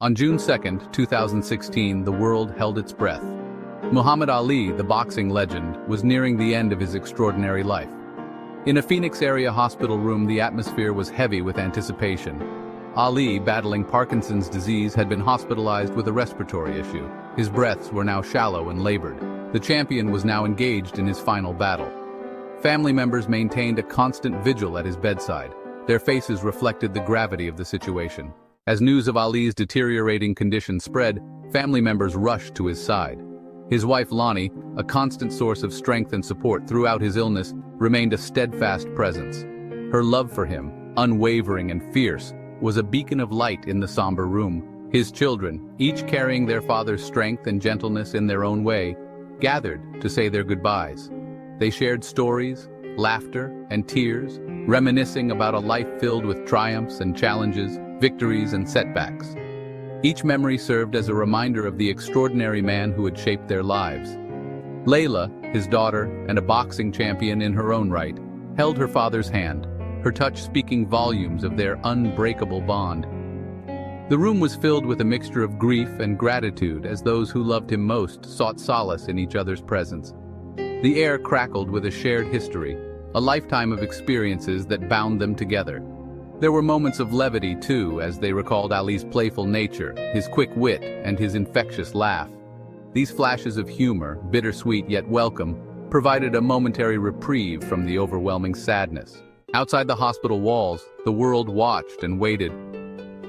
On June 2, 2016, the world held its breath. Muhammad Ali, the boxing legend, was nearing the end of his extraordinary life. In a Phoenix area hospital room, the atmosphere was heavy with anticipation. Ali, battling Parkinson's disease, had been hospitalized with a respiratory issue. His breaths were now shallow and labored. The champion was now engaged in his final battle. Family members maintained a constant vigil at his bedside. Their faces reflected the gravity of the situation. As news of Ali's deteriorating condition spread, family members rushed to his side. His wife Lonnie, a constant source of strength and support throughout his illness, remained a steadfast presence. Her love for him, unwavering and fierce, was a beacon of light in the somber room. His children, each carrying their father's strength and gentleness in their own way, gathered to say their goodbyes. They shared stories, laughter, and tears, reminiscing about a life filled with triumphs and challenges, victories and setbacks. Each memory served as a reminder of the extraordinary man who had shaped their lives. Layla, his daughter, and a boxing champion in her own right, held her father's hand, her touch speaking volumes of their unbreakable bond. The room was filled with a mixture of grief and gratitude as those who loved him most sought solace in each other's presence. The air crackled with a shared history, a lifetime of experiences that bound them together. There were moments of levity, too, as they recalled Ali's playful nature, his quick wit, and his infectious laugh. These flashes of humor, bittersweet yet welcome, provided a momentary reprieve from the overwhelming sadness. Outside the hospital walls, the world watched and waited.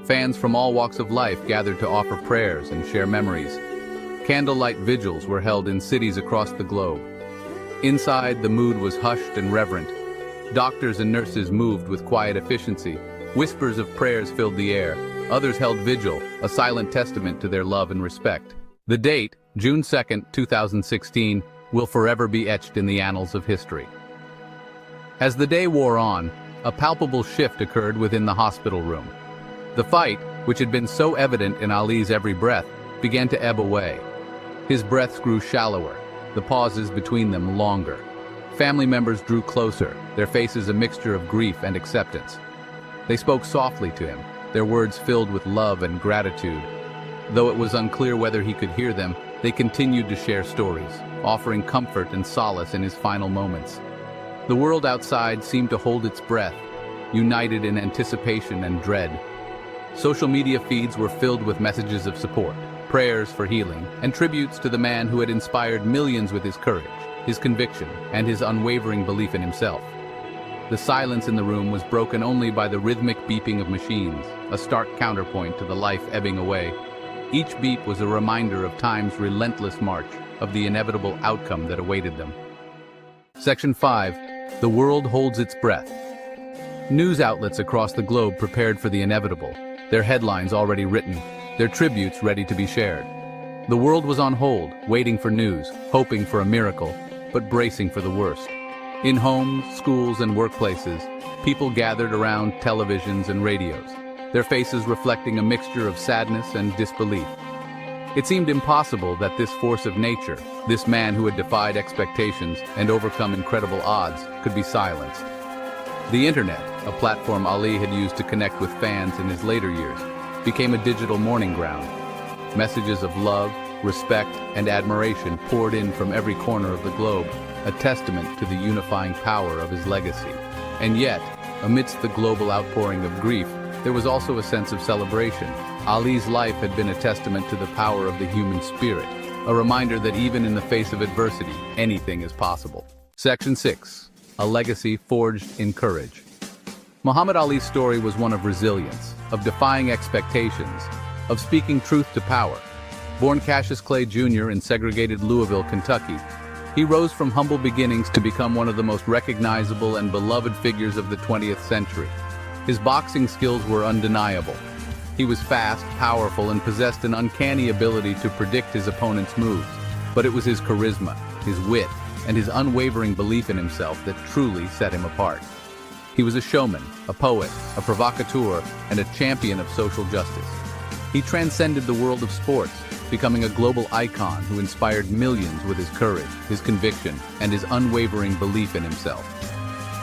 Fans from all walks of life gathered to offer prayers and share memories. Candlelight vigils were held in cities across the globe. Inside, the mood was hushed and reverent. Doctors and nurses moved with quiet efficiency. Whispers of prayers filled the air. Others held vigil, a silent testament to their love and respect. The date, June 2, 2016, will forever be etched in the annals of history. As the day wore on, a palpable shift occurred within the hospital room. The fight, which had been so evident in Ali's every breath, began to ebb away. His breaths grew shallower, the pauses between them longer. Family members drew closer, their faces a mixture of grief and acceptance. They spoke softly to him, their words filled with love and gratitude. Though it was unclear whether he could hear them, they continued to share stories, offering comfort and solace in his final moments. The world outside seemed to hold its breath, united in anticipation and dread. Social media feeds were filled with messages of support, prayers for healing, and tributes to the man who had inspired millions with his courage, his conviction, and his unwavering belief in himself. The silence in the room was broken only by the rhythmic beeping of machines, a stark counterpoint to the life ebbing away. Each beep was a reminder of time's relentless march, of the inevitable outcome that awaited them. Section 5. The world holds its breath. News outlets across the globe prepared for the inevitable, their headlines already written, their tributes ready to be shared. The world was on hold, waiting for news, hoping for a miracle, but bracing for the worst. In homes, schools, and workplaces, people gathered around televisions and radios, their faces reflecting a mixture of sadness and disbelief. It seemed impossible that this force of nature, this man who had defied expectations and overcome incredible odds, could be silenced. The internet, a platform Ali had used to connect with fans in his later years, became a digital mourning ground. Messages of love, respect, and admiration poured in from every corner of the globe, a testament to the unifying power of his legacy. And yet, amidst the global outpouring of grief, there was also a sense of celebration. Ali's life had been a testament to the power of the human spirit, a reminder that even in the face of adversity, anything is possible. Section 6. A legacy forged in courage. Muhammad Ali's story was one of resilience, of defying expectations, of speaking truth to power. Born Cassius Clay Jr. in segregated Louisville, Kentucky, he rose from humble beginnings to become one of the most recognizable and beloved figures of the 20th century. His boxing skills were undeniable. He was fast, powerful, and possessed an uncanny ability to predict his opponent's moves. But it was his charisma, his wit, and his unwavering belief in himself that truly set him apart. He was a showman, a poet, a provocateur, and a champion of social justice. He transcended the world of sports, becoming a global icon who inspired millions with his courage, his conviction, and his unwavering belief in himself.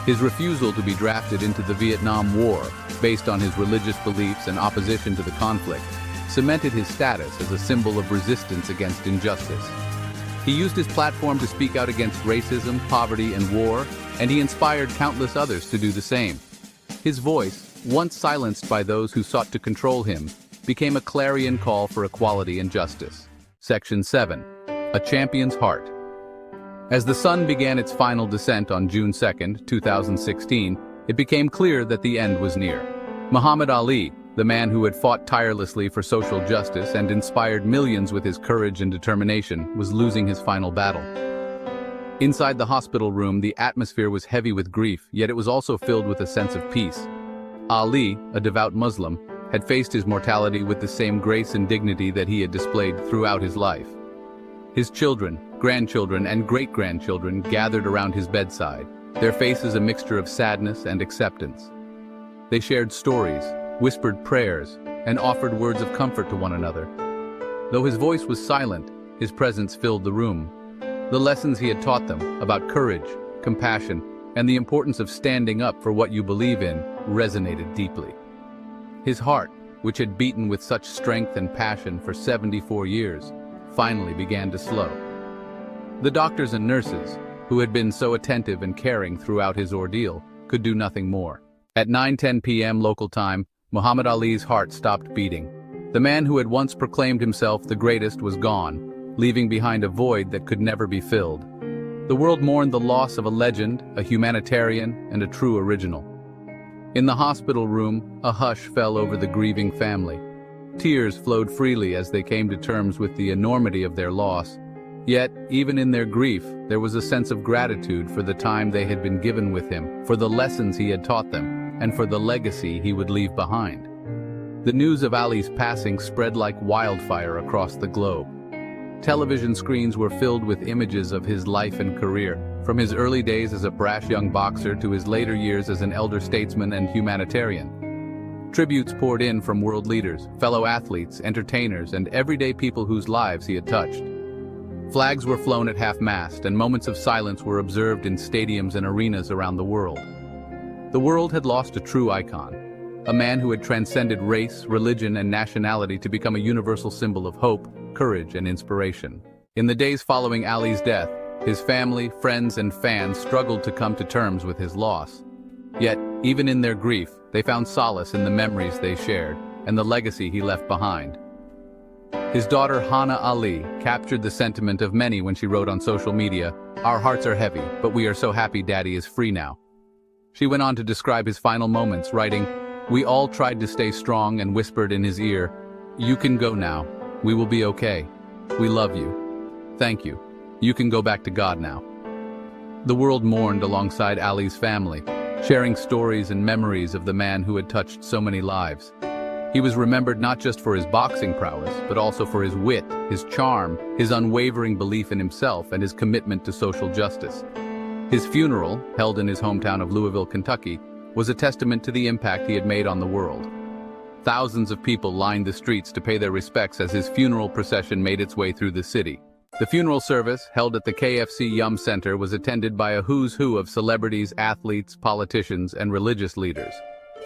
His refusal to be drafted into the Vietnam War, based on his religious beliefs and opposition to the conflict, cemented his status as a symbol of resistance against injustice. He used his platform to speak out against racism, poverty, and war, and he inspired countless others to do the same. His voice, once silenced by those who sought to control him, became a clarion call for equality and justice. Section 7. A Champion's Heart. As the sun began its final descent on June 2, 2016, it became clear that the end was near. Muhammad Ali, the man who had fought tirelessly for social justice and inspired millions with his courage and determination, was losing his final battle. Inside the hospital room, the atmosphere was heavy with grief, yet it was also filled with a sense of peace. Ali, a devout Muslim, had faced his mortality with the same grace and dignity that he had displayed throughout his life. His children, grandchildren, and great-grandchildren gathered around his bedside, their faces a mixture of sadness and acceptance. They shared stories, whispered prayers, and offered words of comfort to one another. Though his voice was silent, his presence filled the room. The lessons he had taught them about courage, compassion, and the importance of standing up for what you believe in resonated deeply. His heart, which had beaten with such strength and passion for 74 years, finally began to slow. The doctors and nurses, who had been so attentive and caring throughout his ordeal, could do nothing more. At 9:10 p.m. local time, Muhammad Ali's heart stopped beating. The man who had once proclaimed himself the greatest was gone, leaving behind a void that could never be filled. The world mourned the loss of a legend, a humanitarian, and a true original. In the hospital room, a hush fell over the grieving family. Tears flowed freely as they came to terms with the enormity of their loss. Yet, even in their grief, there was a sense of gratitude for the time they had been given with him, for the lessons he had taught them, and for the legacy he would leave behind. The news of Ali's passing spread like wildfire across the globe. Television screens were filled with images of his life and career, from his early days as a brash young boxer to his later years as an elder statesman and humanitarian. Tributes poured in from world leaders, fellow athletes, entertainers, and everyday people whose lives he had touched. Flags were flown at half-mast, and moments of silence were observed in stadiums and arenas around the world. The world had lost a true icon, a man who had transcended race, religion, and nationality to become a universal symbol of hope, courage, and inspiration. In the days following Ali's death, his family, friends, and fans struggled to come to terms with his loss. Yet, even in their grief, they found solace in the memories they shared and the legacy he left behind. His daughter Hana Ali captured the sentiment of many when she wrote on social media, "Our hearts are heavy, but we are so happy Daddy is free now." She went on to describe his final moments, writing, "We all tried to stay strong and whispered in his ear, 'You can go now. We will be okay. We love you. Thank you. You can go back to God now." The world mourned alongside Ali's family, sharing stories and memories of the man who had touched so many lives. He was remembered not just for his boxing prowess, but also for his wit, his charm, his unwavering belief in himself, and his commitment to social justice. His funeral, held in his hometown of Louisville, Kentucky, was a testament to the impact he had made on the world. Thousands of people lined the streets to pay their respects as his funeral procession made its way through the city. The funeral service, held at the KFC Yum Center, was attended by a who's who of celebrities, athletes, politicians, and religious leaders.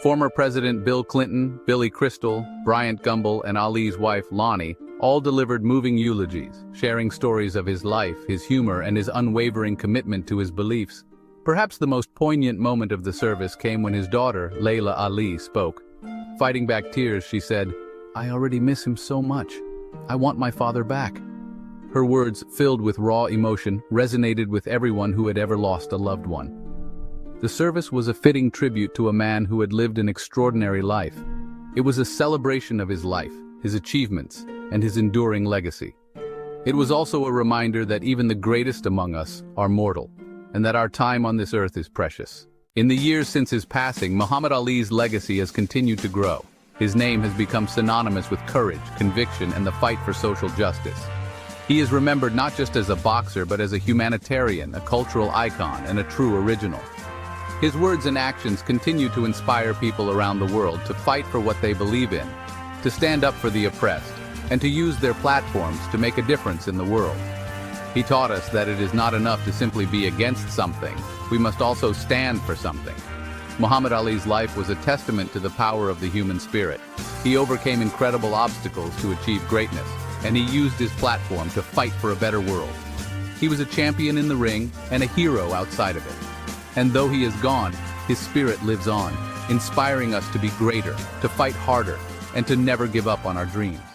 Former President Bill Clinton, Billy Crystal, Bryant Gumbel, and Ali's wife, Lonnie, all delivered moving eulogies, sharing stories of his life, his humor, and his unwavering commitment to his beliefs. Perhaps the most poignant moment of the service came when his daughter, Layla Ali, spoke. Fighting back tears, she said, "I already miss him so much. I want my father back." Her words, filled with raw emotion, resonated with everyone who had ever lost a loved one. The service was a fitting tribute to a man who had lived an extraordinary life. It was a celebration of his life, his achievements, and his enduring legacy. It was also a reminder that even the greatest among us are mortal, and that our time on this earth is precious. In the years since his passing, Muhammad Ali's legacy has continued to grow. His name has become synonymous with courage, conviction, and the fight for social justice. He is remembered not just as a boxer, but as a humanitarian, a cultural icon, and a true original. His words and actions continue to inspire people around the world to fight for what they believe in, to stand up for the oppressed, and to use their platforms to make a difference in the world. He taught us that it is not enough to simply be against something, we must also stand for something. Muhammad Ali's life was a testament to the power of the human spirit. He overcame incredible obstacles to achieve greatness, and he used his platform to fight for a better world. He was a champion in the ring and a hero outside of it. And though he is gone, his spirit lives on, inspiring us to be greater, to fight harder, and to never give up on our dreams.